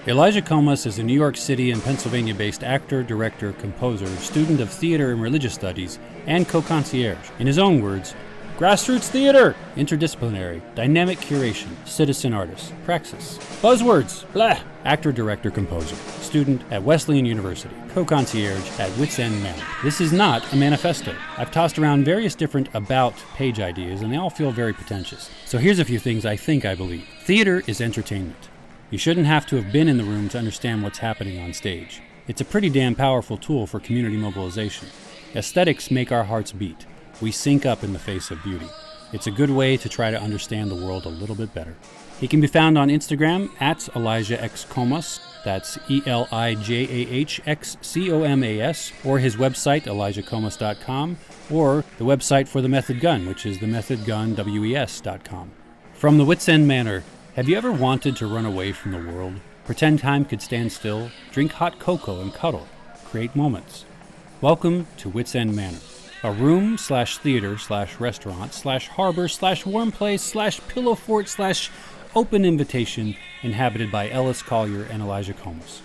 Elijah Comas is a New York City and Pennsylvania-based actor, director, composer, student of theater and religious studies, and co-concierge. In his own words, Grassroots theater! Interdisciplinary, dynamic curation, citizen artist, praxis. Buzzwords, blah! Actor, director, composer. Student at Wesleyan University. Co-concierge at Wits End Manor. This is not a manifesto. I've tossed around various different about page ideas and they all feel very pretentious. So here's a few things I think I believe. Theater is entertainment. You shouldn't have to have been in the room to understand what's happening on stage. It's a pretty damn powerful tool for community mobilization. Aesthetics make our hearts beat. We sync up in the face of beauty. It's a good way to try to understand the world a little bit better. He can be found on Instagram at Elijah X Comas. That's ELIJAHXCOMAS, or his website, elijahcomas.com, or the website for the Method Gun, which is themethodgunwes.com. From the Wits End Manor, have you ever wanted to run away from the world? Pretend time could stand still, drink hot cocoa and cuddle, create moments. Welcome to Wits End Manor, a room/theater/restaurant/harbor/warm place/pillow fort/open invitation inhabited by Ellis Collier and Elijah Comas.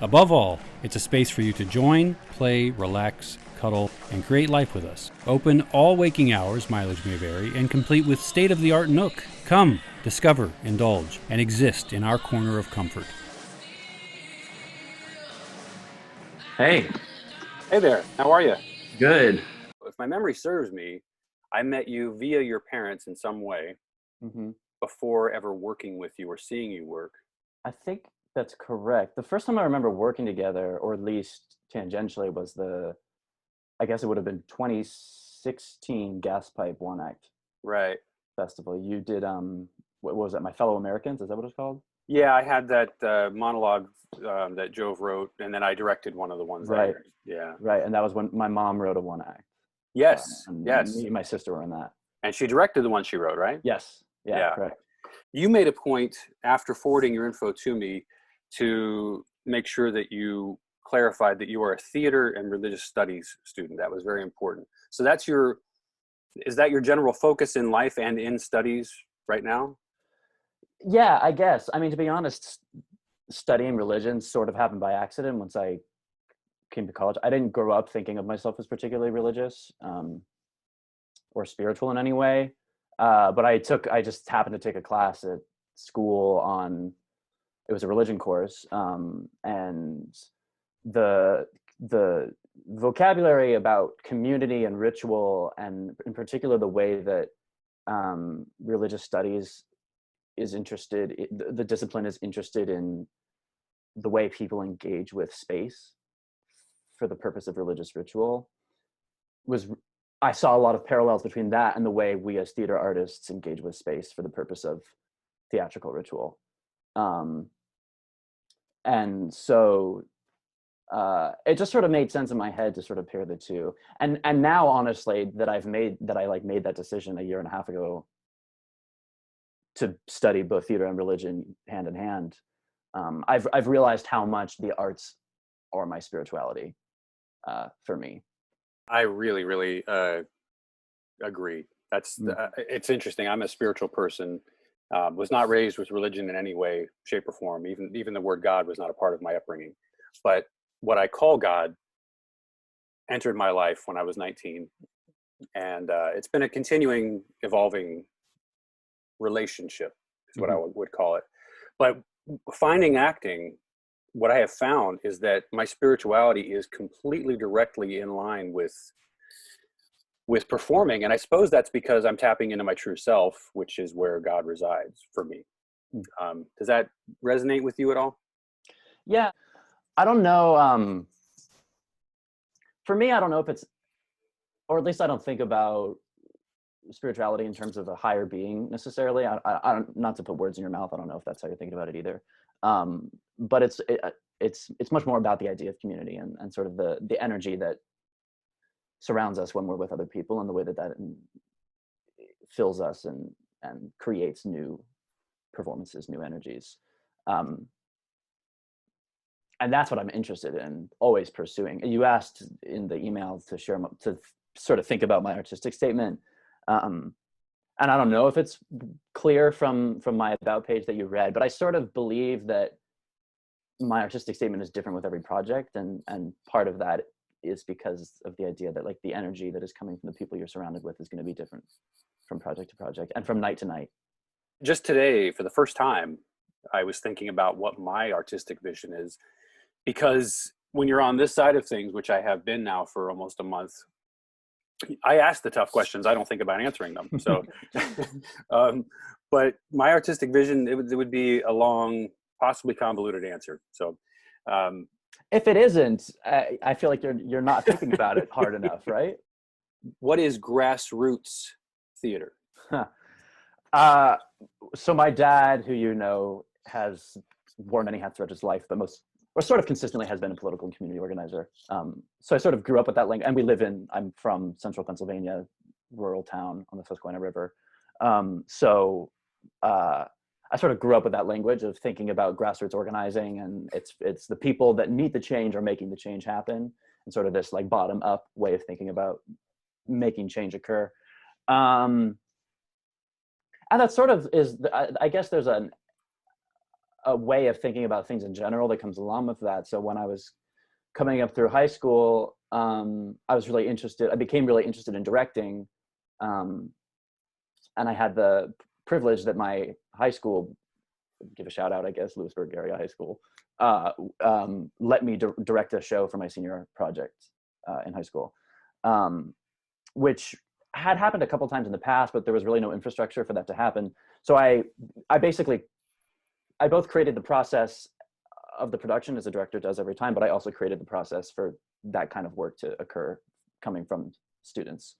Above all, it's a space for you to join, play, relax, cuddle, and create life with us. Open all waking hours, mileage may vary, and complete with state-of-the-art nook. Come, discover, indulge, and exist in our corner of comfort. Hey, Hey there, how are you? good. If my memory serves me, I met you via your parents in some way hmm before ever working with you or seeing you work. I think that's correct. The first time I remember working together, or at least tangentially, was I guess it would have been 2016 Gas Pipe One Act Right. Festival. You did, what was it, My Fellow Americans? Is that what it's called? Yeah, I had that monologue that Jove wrote, and then I directed one of the ones Right. there. Yeah. Right, and that was when my mom wrote a one act. Yes, And yes. me and my sister were in that. And she directed the one she wrote, right? Yes, yeah, Yeah. correct. You made a point after forwarding your info to me to make sure that you clarified that you are a theater and religious studies student. That was very important. So is that your general focus in life and in studies right now? Yeah, I guess. I mean, to be honest, studying religion sort of happened by accident once I came to college. I didn't grow up thinking of myself as particularly religious or spiritual in any way. But I just happened to take a class at school it was a religion course. And the vocabulary about community and ritual, and in particular, the way that religious studies the discipline is interested in the way people engage with space for the purpose of religious ritual I saw a lot of parallels between that and the way we as theater artists engage with space for the purpose of theatrical ritual. And so it just sort of made sense in my head to sort of pair the two. And now, honestly, that I made that decision a year and a half ago to study both theater and religion hand in hand, I've realized how much the arts are my spirituality for me. I really, really agree. It's interesting. I'm a spiritual person. Was not raised with religion in any way, shape, or form. Even the word God was not a part of my upbringing. But what I call God entered my life when I was 19, and it's been a continuing, evolving relationship, is what I would call it. But finding acting, what I have found is that my spirituality is completely directly in line with performing. And I suppose that's because I'm tapping into my true self, which is where God resides for me. Does that resonate with you at all? Yeah, I don't know. For me, I don't know if it's, or at least I don't think about spirituality in terms of a higher being necessarily. I don't, not to put words in your mouth. I don't know if that's how you're thinking about it either. But it's much more about the idea of community and sort of the energy that surrounds us when we're with other people, and the way that fills us and creates new performances, new energies. And that's what I'm interested in, always pursuing. You asked in the email to sort of think about my artistic statement. And I don't know if it's clear from my about page that you read, but I sort of believe that my artistic statement is different with every project, and part of that is because of the idea that like the energy that is coming from the people you're surrounded with is going to be different from project to project and from night to night. Just today, for the first time, I was thinking about what my artistic vision is, because when you're on this side of things, which I have been now for almost a month, I ask the tough questions. I don't think about answering them. So, but my artistic vision, it would be a long, possibly convoluted answer. So, if it isn't, I feel like you're not thinking about it hard enough, right? what is grassroots theater? So my dad, who you know, has worn many hats throughout his life, but or sort of consistently has been a political and community organizer. So I sort of grew up with that language, and I'm from central Pennsylvania, rural town on the Susquehanna River. I sort of grew up with that language of thinking about grassroots organizing, and it's the people that need the change or making the change happen, and sort of this like bottom up way of thinking about making change occur. And that sort of is, I guess there's a way of thinking about things in general that comes along with that. So when I was coming up through high school, I became really interested in directing. And I had the privilege that my high school, give a shout out, I guess, Lewisburg area high school, let me direct a show for my senior project in high school, which had happened a couple times in the past, but there was really no infrastructure for that to happen. So I both created the process of the production, as a director does every time, but I also created the process for that kind of work to occur coming from students.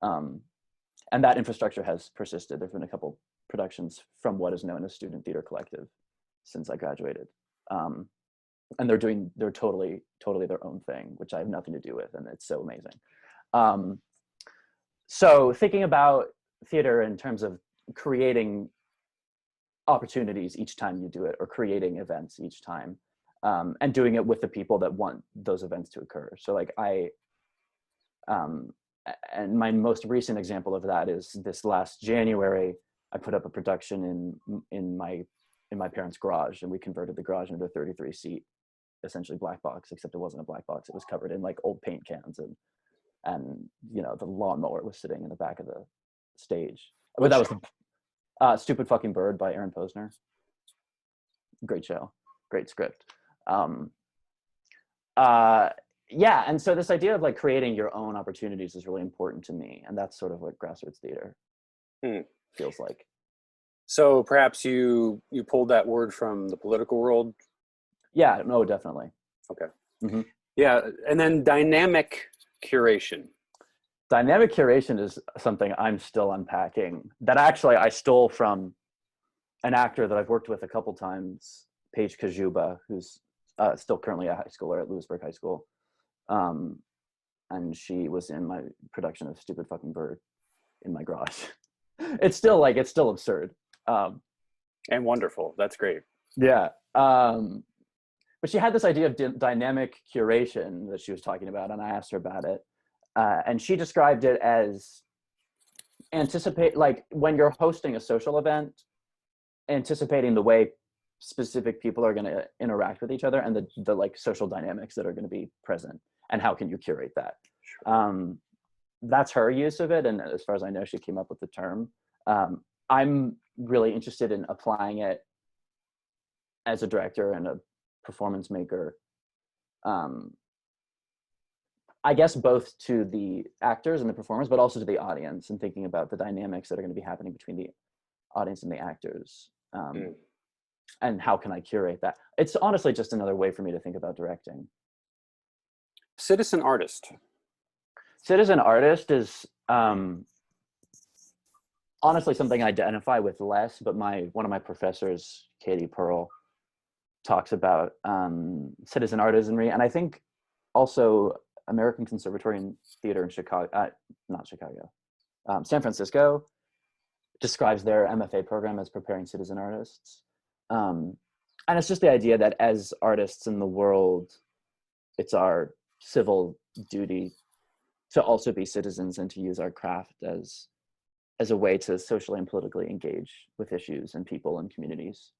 And that infrastructure has persisted. There've been a couple productions from what is known as Student Theater Collective since I graduated. And they're totally their own thing, which I have nothing to do with, and it's so amazing. So thinking about theater in terms of creating opportunities each time you do it, or creating events each time, and doing it with the people that want those events to occur. So like and my most recent example of that is this last January, I put up a production in my parents' garage, and we converted the garage into a 33-seat, essentially black box, except it wasn't a black box. It was covered in like old paint cans, and you know, the lawnmower was sitting in the back of the stage. But that was Stupid Fucking Bird by Aaron Posner. Great show, great script. Yeah, and so this idea of like creating your own opportunities is really important to me, and that's sort of what grassroots theater feels like. So perhaps you pulled that word from the political world? Yeah, no, definitely. Okay. Mm-hmm. Yeah, and then dynamic curation. Dynamic curation is something I'm still unpacking, that actually I stole from an actor that I've worked with a couple times, Paige Kajuba, who's still currently a high schooler at Lewisburg High School. And she was in my production of Stupid Fucking Bird in my garage. It's still absurd. And wonderful. That's great. Yeah. But she had this idea of dynamic curation that she was talking about, and I asked her about it. And she described it as like when you're hosting a social event, anticipating the way specific people are going to interact with each other, and the like social dynamics that are going to be present, and how can you curate that. Sure. That's her use of it, and as far as I know, she came up with the term. I'm really interested in applying it as a director and a performance maker, I guess both to the actors and the performers, but also to the audience, and thinking about the dynamics that are going to be happening between the audience and the actors. And how can I curate that? It's honestly just another way for me to think about directing. Citizen artist. Citizen artist is honestly something I identify with less, but one of my professors, Katie Pearl, talks about citizen artisanry, and I think also American Conservatory and Theater in San Francisco describes their MFA program as preparing citizen artists. And it's just the idea that as artists in the world, it's our civil duty to also be citizens and to use our craft as a way to socially and politically engage with issues and people and communities.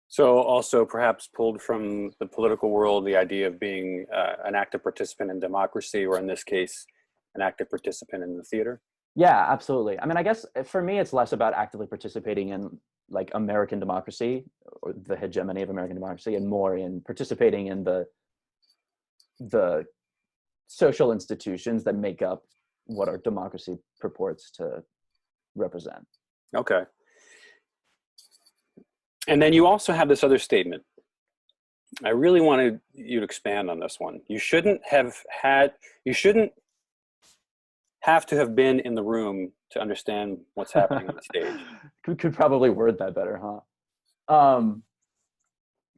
So also perhaps pulled from the political world, the idea of being an active participant in democracy, or in this case, an active participant in the theater. Yeah, absolutely. I mean, I guess for me, it's less about actively participating in like American democracy or the hegemony of American democracy, and more in participating in the social institutions that make up what our democracy purports to represent. Okay. And then you also have this other statement. I really wanted you to expand on this one. You shouldn't have to have been in the room to understand what's happening on the stage. Could probably word that better, huh?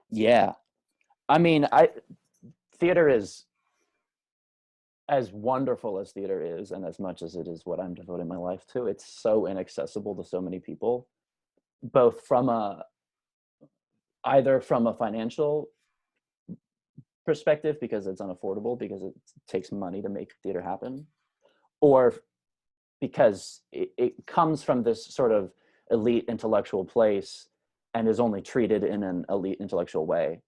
Yeah. I mean, theater is, as wonderful as theater is, and as much as it is what I'm devoting my life to, it's so inaccessible to so many people, both either from a financial perspective, because it's unaffordable, because it takes money to make theater happen, or because it comes from this sort of elite intellectual place and is only treated in an elite intellectual way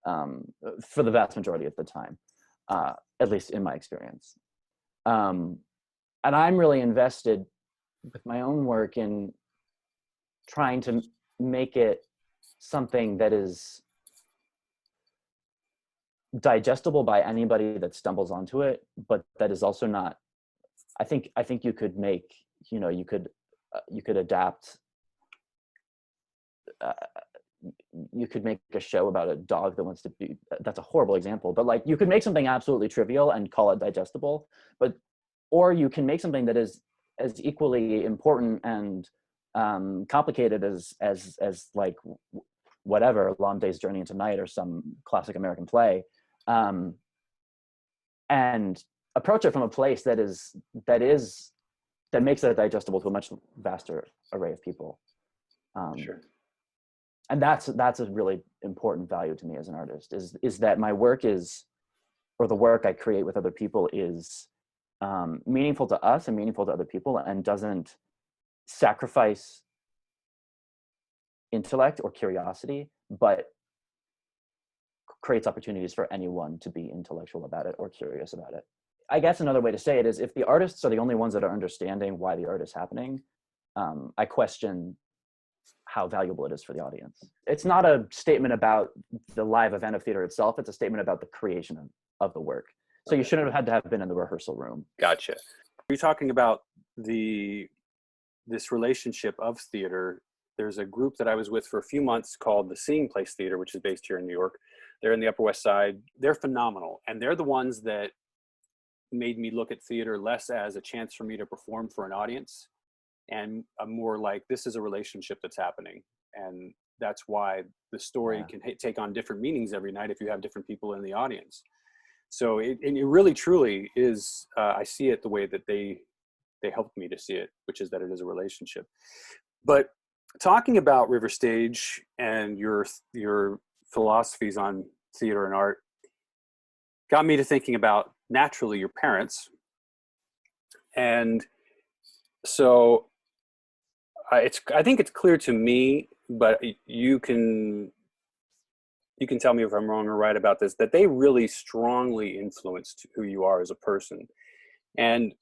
for the vast majority of the time, at least in my experience. And I'm really invested with my own work in trying to make it something that is digestible by anybody that stumbles onto it, but that is also not. I think you could make, you could adapt. You could make a show about a dog that wants to be. That's a horrible example, but like you could make something absolutely trivial and call it digestible, or you can make something that is as equally important and complicated as like whatever, A Long Day's Journey into Night or some classic American play, and approach it from a place that makes it digestible to a much vaster array of people. Sure. And that's a really important value to me as an artist, is that my work or the work I create with other people is meaningful to us and meaningful to other people, and doesn't sacrifice intellect or curiosity, but creates opportunities for anyone to be intellectual about it or curious about it. I guess another way to say it is, if the artists are the only ones that are understanding why the art is happening, I question how valuable it is for the audience. It's not a statement about the live event of theater itself. It's a statement about the creation of the work. So you shouldn't have had to have been in the rehearsal room. Gotcha. You're talking about this relationship of theater. There's a group that I was with for a few months called the Seeing Place Theater, which is based here in New York. They're in the Upper West Side. They're phenomenal. And they're the ones that made me look at theater less as a chance for me to perform for an audience, and more like, this is a relationship that's happening. And that's why the story can take on different meanings every night if you have different people in the audience. So it really truly is, I see it the way that they helped me to see it, which is that it is a relationship. But talking about River Stage and your philosophies on theater and art got me to thinking about, naturally, your parents. And so I think it's clear to me, but you can tell me if I'm wrong or right about this, that they really strongly influenced who you are as a person. And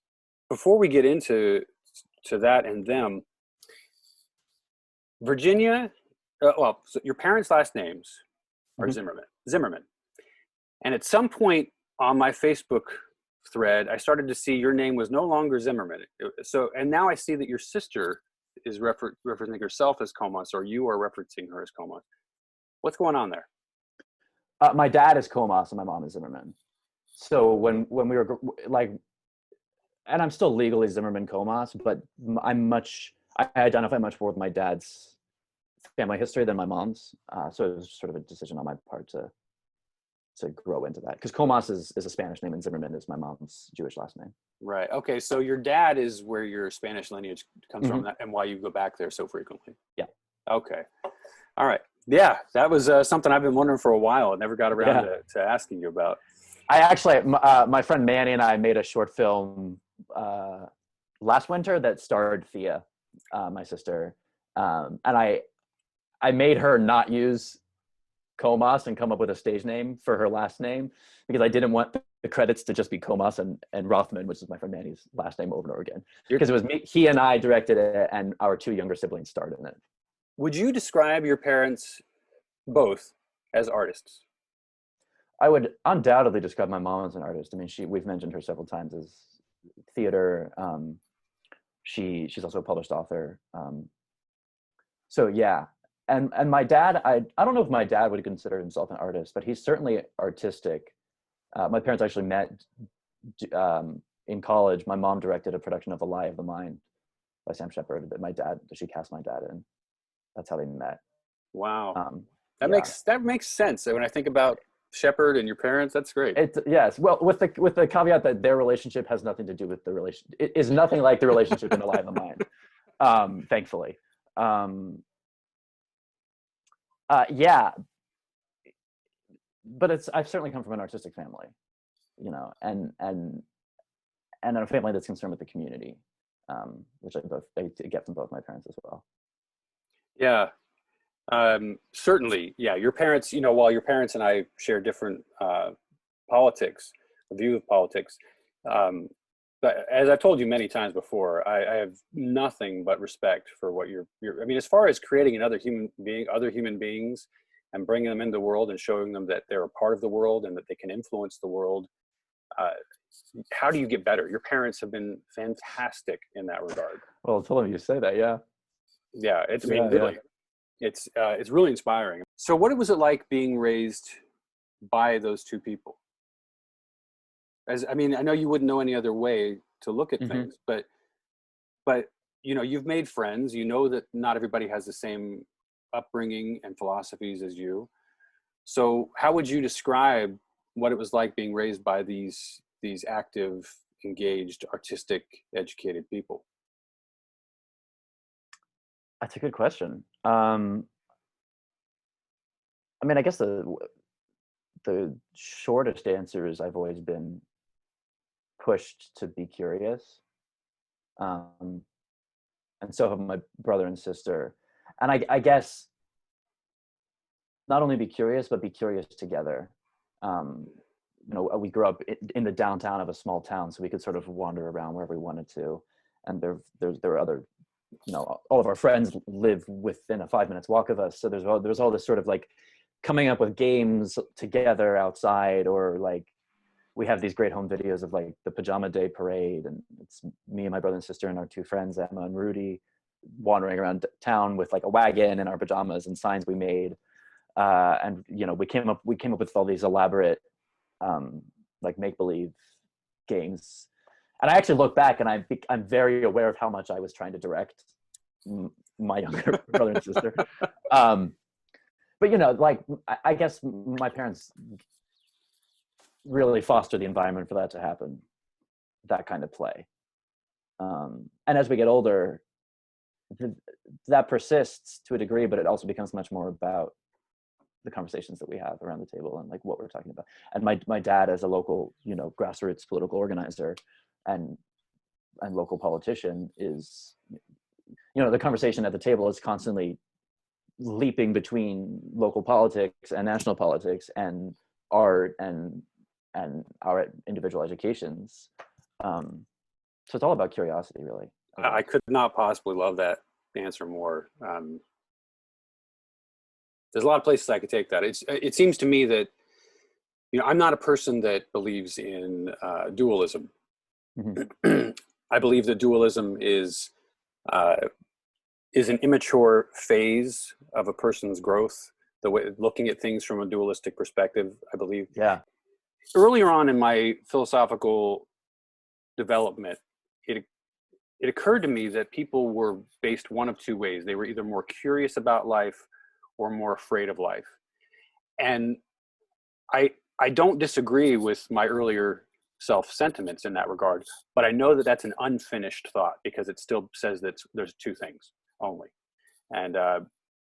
before we get into that and them, Virginia, so your parents' last names are Zimmerman. And at some point on my Facebook thread, I started to see your name was no longer Zimmerman. So, and now I see that your sister is referencing herself as Comas, or you are referencing her as Comas. What's going on there? My dad is Comas and my mom is Zimmerman. So when we were like, and I'm still legally Zimmerman Comas, but I identify much more with my dad's family history than my mom's. So it was sort of a decision on my part to grow into that, because Comas is a Spanish name and Zimmerman is my mom's Jewish last name. Right. Okay. So your dad is where your Spanish lineage comes from, and why you go back there so frequently. Yeah. Okay. All right. Yeah, that was something I've been wondering for a while. I never got around to asking you about. I actually, my friend Manny and I made a short film last winter that starred Thea, my sister, and I made her not use Comas and come up with a stage name for her last name because I didn't want the credits to just be Comas and Rothman, which is my friend Manny's last name, over and over again. Because it was me, he and I directed it, and our 2 younger siblings starred in it. Would you describe your parents both as artists? I would undoubtedly describe my mom as an artist. I mean, we've mentioned her several times as theater. She's also a published author. So yeah. And my dad, I don't know if my dad would consider himself an artist, but he's certainly artistic. My parents actually met in college. My mom directed a production of A Lie of the Mind by Sam Shepard that she cast my dad in. That's how they met. Wow. That makes sense. When I think about Shepard and your parents, that's great. Yes. Well, with the caveat that their relationship has nothing to do with the relation. It is nothing like the relationship in A Lie of the Mind. Thankfully. Yeah, but I've certainly come from an artistic family, you know, and a family that's concerned with the community, which I get from both my parents as well. Yeah, certainly. Yeah, your parents, you know, while your parents and I share different politics, view of politics, but as I've told you many times before, I have nothing but respect for what you're. I mean, as far as creating other human beings, and bringing them into the world and showing them that they're a part of the world and that they can influence the world. How do you get better? Your parents have been fantastic in that regard. Well, it's funny you say that. Yeah. Yeah, it's really, it's really inspiring. So, what was it like being raised by those two people? I mean, I know you wouldn't know any other way to look at things, but you know, you've made friends. You know that not everybody has the same upbringing and philosophies as you. So, how would you describe what it was like being raised by these active, engaged, artistic, educated people? That's a good question. I mean, I guess the shortest answer is I've always been pushed to be curious, and so have my brother and sister. And I guess not only be curious, but be curious together. You know, we grew up in the downtown of a small town, so we could sort of wander around wherever we wanted to. And there were other, you know, all of our friends live within a 5 minutes walk of us. So there's all this sort of like coming up with games together outside, or like we have these great home videos of like the Pajama Day parade, and it's me and my brother and sister and our 2 friends, Emma and Rudy, wandering around town with like a wagon and our pajamas and signs we made. And you know, we came up with all these elaborate like make-believe games. And I actually look back and I'm very aware of how much I was trying to direct my younger brother and sister. But you know, like I guess my parents really foster the environment for that to happen, that kind of play. And as we get older, that persists to a degree, but it also becomes much more about the conversations that we have around the table and like what we're talking about. And my dad, as a local, you know, grassroots political organizer and local politician, is, you know, the conversation at the table is constantly leaping between local politics and national politics and art and our individual educations. So it's all about curiosity, really. I could not possibly love that answer more. There's a lot of places I could take that. It seems to me that, you know, I'm not a person that believes in dualism. I believe that dualism is an immature phase of a person's growth. The way looking at things from a dualistic perspective, I believe. Yeah. Earlier on in my philosophical development, it occurred to me that people were based one of 2 ways. They were either more curious about life or more afraid of life. And I don't disagree with my earlier self-sentiments in that regard, but I know that that's an unfinished thought because it still says that there's 2 things only. And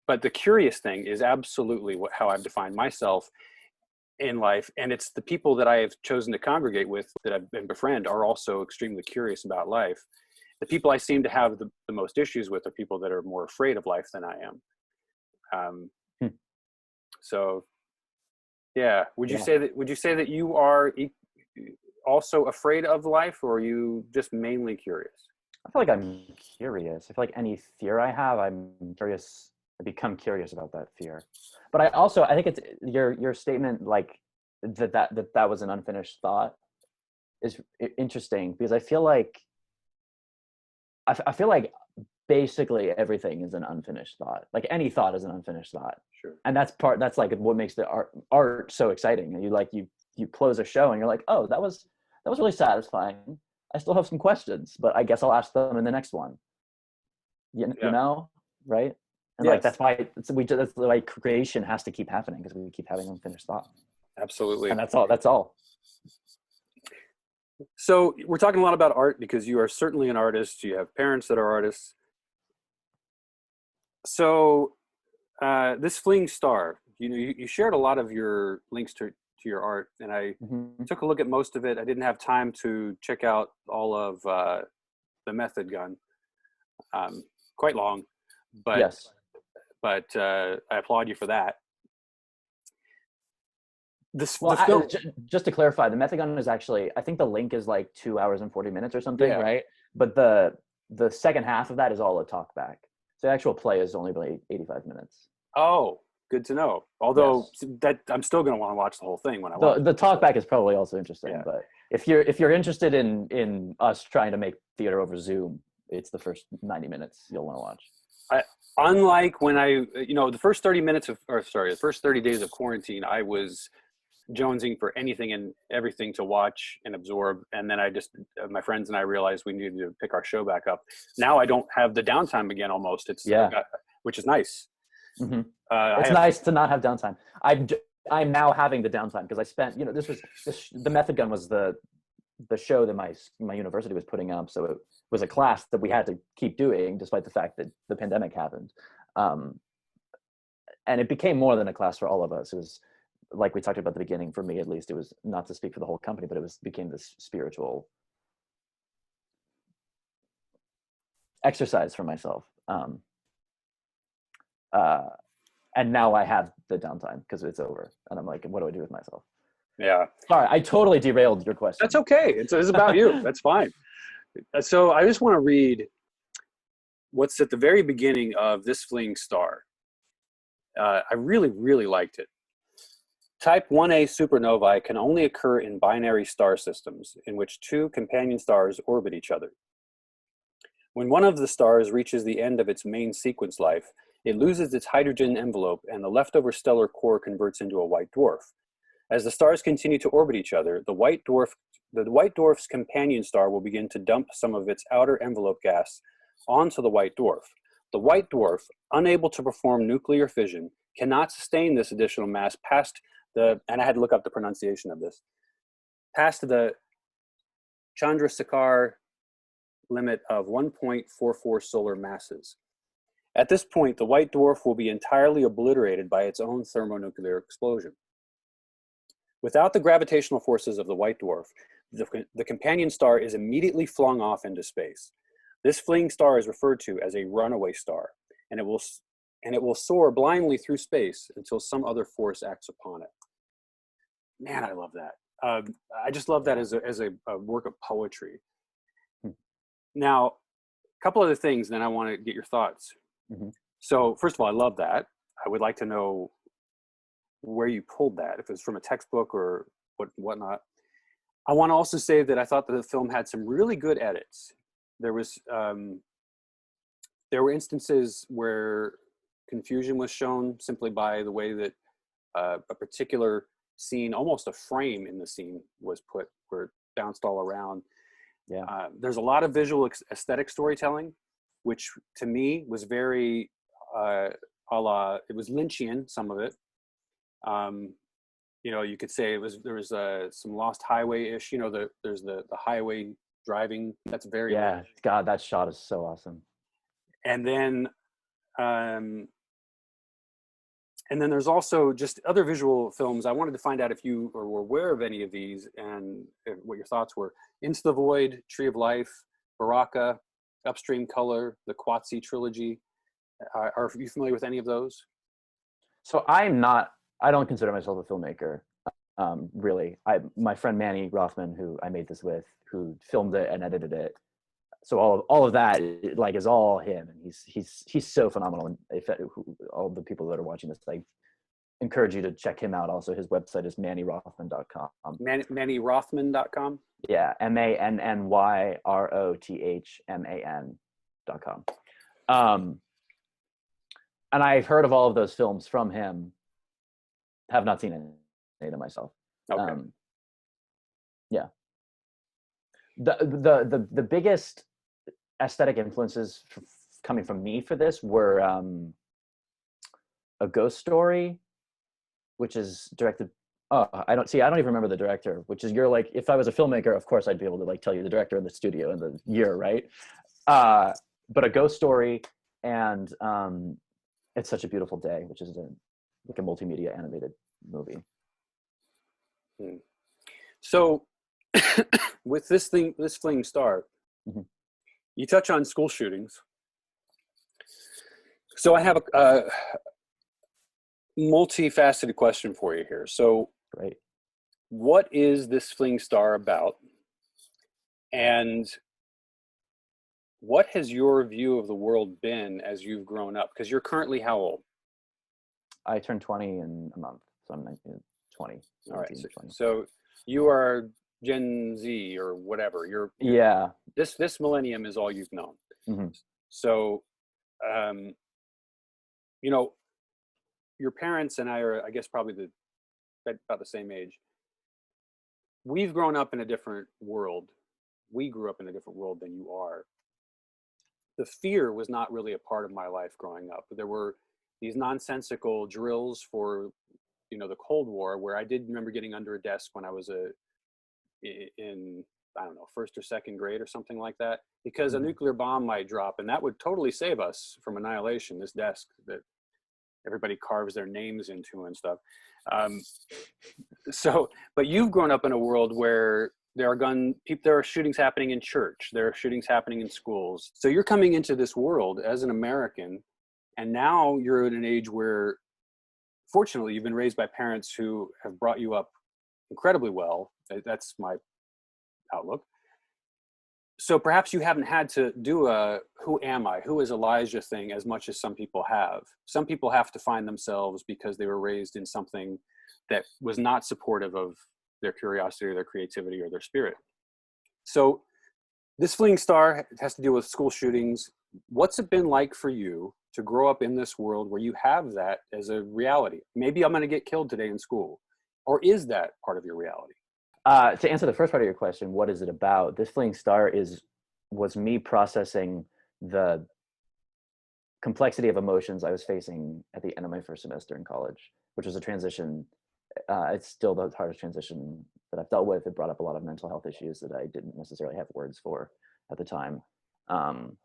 but the curious thing is absolutely how I've defined myself in life. And it's the people that I have chosen to congregate with, that I've been befriend, are also extremely curious about life. The people I seem to have the most issues with are people that are more afraid of life than I am. Um, Hmm. so yeah, Yeah. would you say that you are also afraid of life, or are you just mainly curious? I feel like I'm curious. I feel like any fear I have, I'm curious. I become curious about that fear. But I think it's your statement, like that was an unfinished thought, is interesting, because I feel like I feel like basically everything is an unfinished thought. Like any thought is an unfinished thought, Sure. and that's like what makes the art so exciting. And you close a show and you're like, oh, that was really satisfying. I still have some questions, but I guess I'll ask them in the next one. You Yeah. know, right? And like Yes. that's why creation has to keep happening, because we keep having unfinished thought, Absolutely. and that's all. That's all. So we're talking a lot about art because you are certainly an artist. You have parents that are artists. So this fleeing star, you shared a lot of your links to your art, and I Mm-hmm. took a look at most of it. I didn't have time to check out all of the method gun. Quite long, but Yes. I applaud you for that. Well, The film, just to clarify, the Methagon is actually, I think the link is like 2 hours and 40 minutes or something, yeah. right? But the second half of that is all a talk back. So the actual play is only like 85 minutes. Oh, good to know. Although Yes. that I'm still going to want to watch the whole thing when I The watch the it. talk back is probably also interesting, Yeah. but if you're interested in us trying to make theater over Zoom, it's the first 90 minutes you'll want to watch. Unlike when the first 30 minutes the first 30 days of quarantine, I was jonesing for anything and everything to watch and absorb. And then my friends and I realized we needed to pick our show back up. Now I don't have the downtime again almost. Yeah. Which is nice. Mm-hmm. I It's have, nice to not have downtime. I'm now having the downtime because I spent, the Method Gun was the show that my university was putting up, so it was a class that we had to keep doing despite the fact that the pandemic happened, and it became more than a class for all of us. It was, like we talked about at the beginning, for me at least, it was, not to speak for the whole company, but became this spiritual exercise for myself. And now I have the downtime because it's over, and I'm like, what do I do with myself? yeah. Sorry, I totally derailed your question. That's okay. It's about you. That's fine. So I just want to read what's at the very beginning of This Fleeing Star. I really, really liked it. Type 1a supernovae can only occur in binary star systems in which two companion stars orbit each other. When one of the stars reaches the end of its main sequence life, it loses its hydrogen envelope and the leftover stellar core converts into a white dwarf. As the stars continue to orbit each other, the white dwarf's companion star will begin to dump some of its outer envelope gas onto the white dwarf. The white dwarf, unable to perform nuclear fission, cannot sustain this additional mass past and I had to look up the pronunciation of this, past the Chandrasekhar limit of 1.44 solar masses. At this point, the white dwarf will be entirely obliterated by its own thermonuclear explosion. Without the gravitational forces of the white dwarf, the companion star is immediately flung off into space. This fleeing star is referred to as a runaway star, and it will soar blindly through space until some other force acts upon it. Man, I love that. I just love that as a work of poetry. Now, a couple other things, then I want to get your thoughts. Mm-hmm. So, first of all, I love that. I would like to know where you pulled that, if it's from a textbook or whatnot. I want to also say that I thought that the film had some really good edits. There were instances where confusion was shown simply by the way that a particular scene, almost a frame in the scene, was put where it bounced all around. Yeah. There's a lot of visual aesthetic storytelling, which to me was very it was Lynchian, some of it. You could say there was some Lost Highway-ish, there's the highway driving. That's very Yeah. God, that shot is so awesome. And then there's also just other visual films. I wanted to find out if you were aware of any of these and what your thoughts were. Into the Void, Tree of Life, Baraka, Upstream Color, the Qatsi trilogy. Are you familiar with any of those? So I don't consider myself a filmmaker. Really, my friend Manny Rothman, who I made this with, who filmed it and edited it. So all of that like is all him, and he's so phenomenal. And all the people that are watching this, I encourage you to check him out. Also, his website is mannyrothman.com. MannyRothman.com. Yeah, MannyRothman.com. And I've heard of all of those films from him. Have not seen any of them myself. Okay. Yeah. The biggest aesthetic influences coming from me for this were A Ghost Story, which is directed. I don't even remember the director. Which is you're like, if I was a filmmaker, of course I'd be able to like tell you the director and the studio and the year, right? But A Ghost Story and It's Such a Beautiful Day, which is like a multimedia animated movie. So with this fleeing star, Mhm. you touch on school shootings. So I have a multifaceted question for you here. So Right. what is this fleeing star about? And what has your view of the world been as you've grown up? Because you're currently how old? I turned 20 in a month, so I'm 20. All right. 20. So you are Gen Z or whatever. Yeah. This millennium is all you've known. Mm-hmm. So, you know, your parents and I are, I guess, probably about the same age. We've grown up in a different world. We grew up in a different world than you are. The fear was not really a part of my life growing up. There were these nonsensical drills for, the Cold War, where I did remember getting under a desk when I was in, I don't know, first or second grade or something like that, because a nuclear bomb might drop, and that would totally save us from annihilation, this desk that everybody carves their names into and stuff. But you've grown up in a world where there are shootings happening in church, there are shootings happening in schools. So you're coming into this world as an American, and now you're at an age where, fortunately, you've been raised by parents who have brought you up incredibly well. That's my outlook. So perhaps you haven't had to do a who am I, who is Elijah thing as much as some people have. Some people have to find themselves because they were raised in something that was not supportive of their curiosity or their creativity or their spirit. So this fleeing star has to deal with school shootings. What's it been like for you to grow up in this world where you have that as a reality? Maybe I'm going to get killed today in school. Or is that part of your reality? To answer the first part of your question, what is it about? This fleeing star was me processing the complexity of emotions I was facing at the end of my first semester in college, which was a transition. It's still the hardest transition that I've dealt with. It brought up a lot of mental health issues that I didn't necessarily have words for at the time. And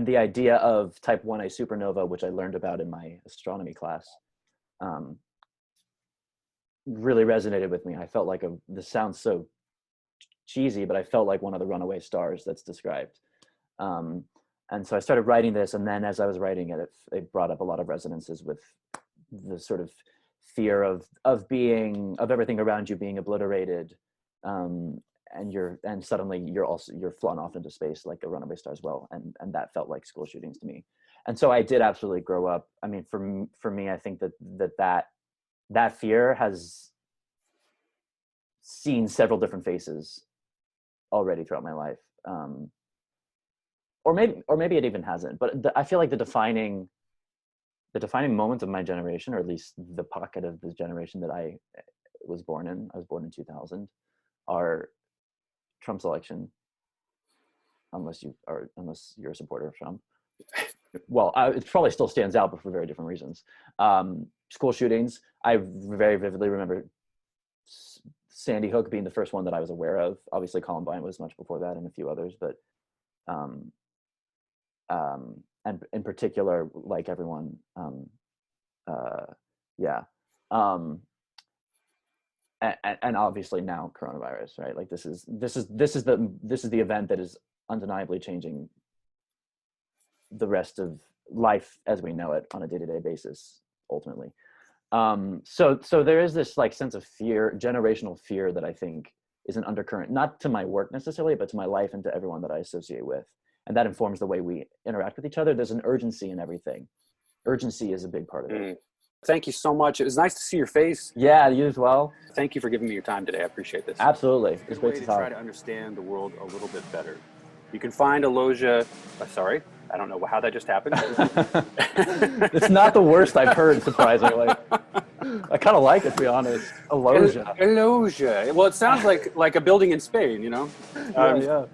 the idea of type 1A supernova, which I learned about in my astronomy class, really resonated with me. I felt like this sounds so cheesy, but I felt like one of the runaway stars that's described. And so I started writing this, and then as I was writing it, it brought up a lot of resonances with the sort of fear of everything around you being obliterated, and suddenly you're flown off into space like a runaway star as well, and that felt like school shootings to me. And so I did absolutely grow up. I mean, for me, I think that fear has seen several different faces already throughout my life. Or maybe it even hasn't, but I feel like the defining moments of my generation, or at least the pocket of this generation that I was born in 2000, are Trump's election, unless you're a supporter of Trump. Well, it probably still stands out, but for very different reasons. School shootings. I very vividly remember Sandy Hook being the first one that I was aware of. Obviously, Columbine was much before that, and a few others, but and in particular, like everyone, and obviously now coronavirus, right? Like this is the event that is undeniably changing the rest of life as we know it on a day-to-day basis, ultimately. So there is this like sense of fear, generational fear, that I think is an undercurrent, not to my work necessarily, but to my life and to everyone that I associate with. And that informs the way we interact with each other. There's an urgency in everything. Urgency is a big part of it. Thank you so much. It was nice to see your face. Yeah, you as well. Thank you for giving me your time today. I appreciate this. Absolutely. It's It's a great way to to try talk. to understand the world a little bit better. You can find a logia. Sorry, I don't know how that just happened. It's not the worst I've heard, surprisingly. I kind of like it, to be honest. A logia. A logia. Well, it sounds like a building in Spain, you know? Yeah.